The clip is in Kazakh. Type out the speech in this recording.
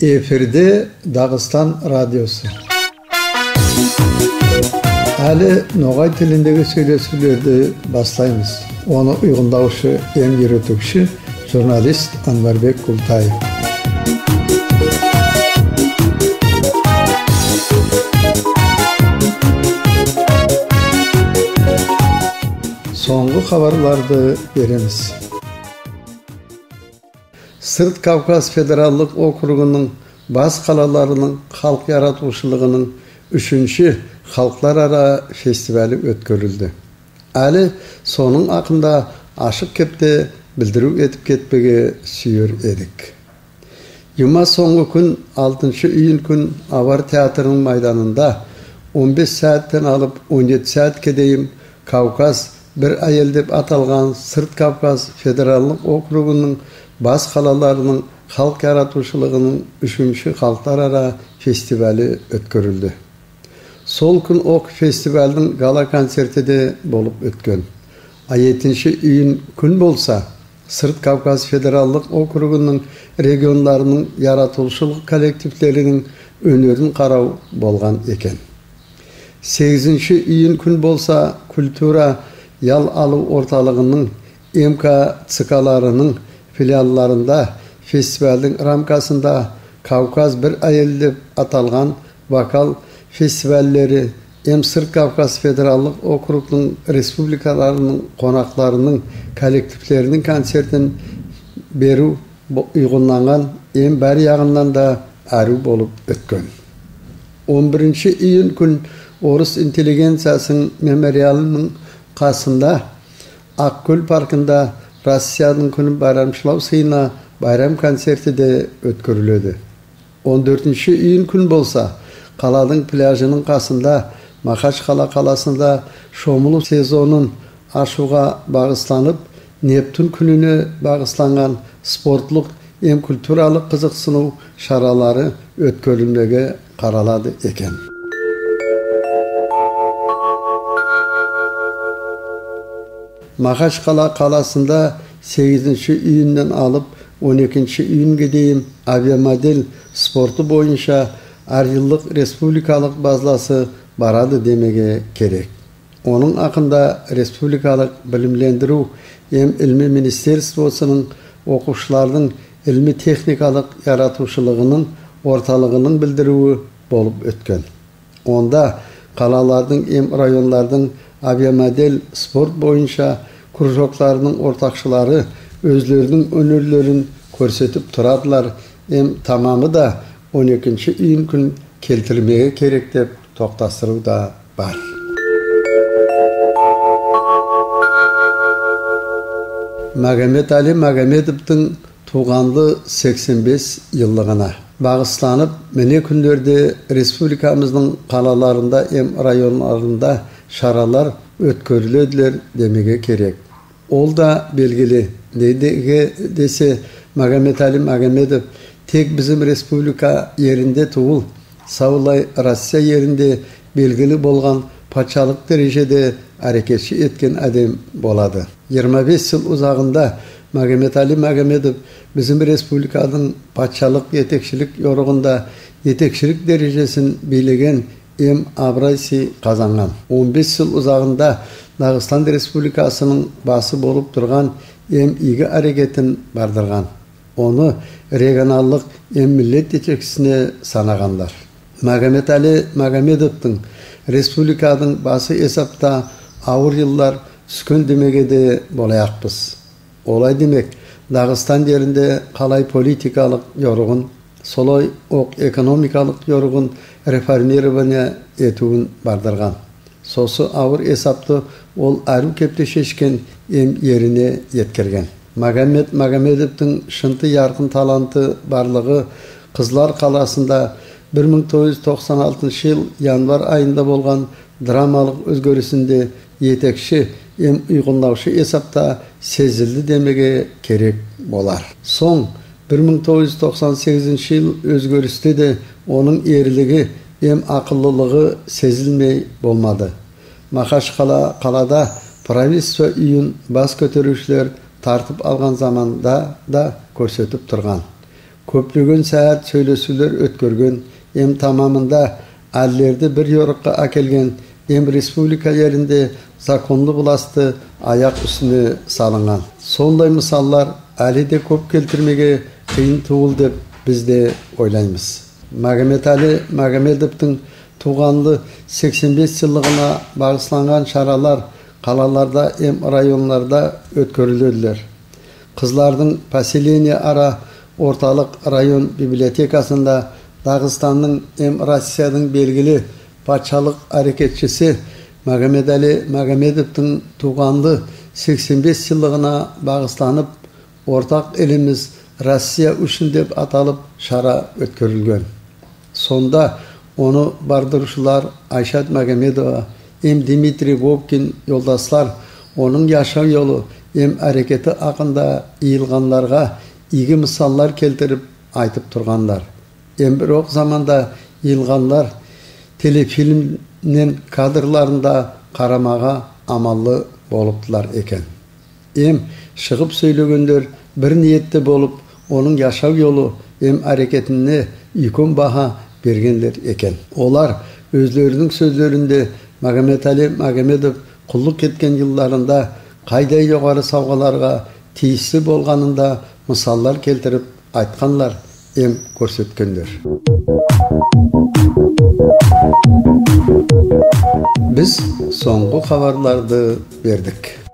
Efirde Dağıstan Radyosu. Әлі Ноғай тіліндегі сөйлесулерді бастаймыз. Оны ұйғындаушы, үйретуші журналист Анварбек Култаев. Соңғы хабарларды береміз. Сырт Кавказ Федералдық округының бас қалаларының халық яратушылығының 3-ші халықаралық фестивалі өткөрілді. Әлі соның ақында ашық кепте білдіру етіп кетпеге сүйер едік. Юма соңғы күн 6-шы июнь күн Авар театрының майданында 15 сәттен алып 17 сәтке дейін Кавказ бір айел деп аталған Сырт Кавказ Федералдық округының бас қалаларының халық яратушылығының 3-ші халықаралық фестивалі өткөрілді. Сол күн ок фестивалдың гала концерті де болып өткен. 7-ші июнь күн болса, Сырт Кавказ Федералдық округының регионларының яратушылық коллективтерінің өнерін қарау болған екен. 8-ші июнь күн болса, культура ял алу орталығының МК-цикаларының филиалларында фестивалдың рамкасында Кавказ бір айел деп аталған вокал фестиваллері Сырт Кавказ Федералдық округның республикаларының қонақтарының коллективтерінің концертін беру ұйғынланған бәр яғынан да әрі болып өткен. 11-ші июнь күн орыс интеллигенциясының мемориалының қасында Ақкөл паркында Россияның күнін байрамшылау сыйына байрам концерті де өткөріледі. 14-ші июнь күн болса, қаладың пляжының қасында Махачқала қаласында шомылу сезонын ашуға бағысланып, Нептун күніне бағысланған спортлық культуралық қызықсыну шаралары өткөрілмеге қаралады екен. Махачқала қаласында 8-ші июньнен алып 12-ші июньге дейін авиамодель спорты бойынша арилық республикалық базласы барады демеге керек. Оның ақында республикалық білімлендіру ilmi министерствосының оқушылардың ilmi техникалық яратушылығының орталығының білдіруі болып өткен. Онда қалалардың районлардың авиамодель спорт бойынша кружокларының ортақшылары өзлерінің өнерлерін көрсетіп тұрадылар. Тамамы да 12-ші июнь күн келтірмеге керек деп тоқтастыру да бар. Магомед Али Магомедовтың туғанды 85 жылдығына бағысланып, міне күндерде республикамыздың қалаларында, районларында шаралар өткөріледілер демеге керек. Ол да белгілі. Неге десе, Магомед Али Магомедов тек bizim республика yerinde туыл, Саулай Россия yerinde белгілі болған патшалық дәрежеде әрекетші еткен әдем болады. 25 жыл ұзағында Магомед Али Магомедов bizim республиканың патшалық етекшілік yorugunda етекшілік дәрежесін билеген абрайси қазанған. 15 жыл ұзағында Дағыстан Республикасының басы болып тұрған игі әрекетін бардырған. Оны регионалдық миллет жетекшісіне санағандар. Магомед Али Магомедовтың республиканың басы есапта ауыр жылдар түскен демеге де болаяқпыз. Олай демек, Дағыстан жерінде қалай политикалық yorugын, солай оқ экономикалық yorugын реформирование етуін бардырған. Сосы ауыр есапты ол әру кепте шешкен еріне еткерген. Магомед Магомедовтың шынты ярқын таланты барлығы Қызлар қаласында 1996 жыл январ айында болған драмалық өзгерісінде етекші ұйғынлаушы есапта сезілді демеге керек болар. Соң 1998 жыл өзгерісте де оның ерлігі ақыллылығы сезілмей болмады. Махачқала қалада правительство үйін бас көтерушілер тартып алған заманда да көрсетіп тұрған. Köplügün saat söylesüler ötkörgön, em tamamında allerdi bir yorukka akelgen, em respublika yerinde zakonlu bulastı ayak üstüne salıngan. Sonday misallar ali de köp keltirmege kıyın tuğul dep biz de oylaymiz. Magomet Ali Magomedov'tun tuğanlı 85 yıllığına bağışlangan şaralar kalalarda em rayonlarda ötkörülödüler. Kızlardın Pasilini ara ortalık rayon bibliotekasında Dağıstan'ın em Rusya'nın belgili paçalık hareketçisi Magomet Ali Magomedov'tun tuğanlı 85 yıllığına bağışlanıp ortak elimiz Rusya üçün dep atalıp şara ötkörülgön. Sonda onu bardırışılar Ayşat Magomedova, em Dimitri Vovkin yoldaşlar onun yaşam yolu em hareketi akında iyilganlarga igi misallar keltirip aytıp turganlar. Em bir ok zamanda iyilganlar telefilmnin kadrlarında karamaga amallı boluptular eken. Em шығып söylөгөндөр bir niyette bolup onun yaşam yolu em hareketine yükün baha bergenler eken. Olar özlerinin sözlerinde Magomet Ali Magomedov kulluk etken yıllarında kayday yukarı savgalarga tiyisli bolganında misallar keltirip aytkanlar em көрсөткөндөр. Biz soňgu habarlарды berdik.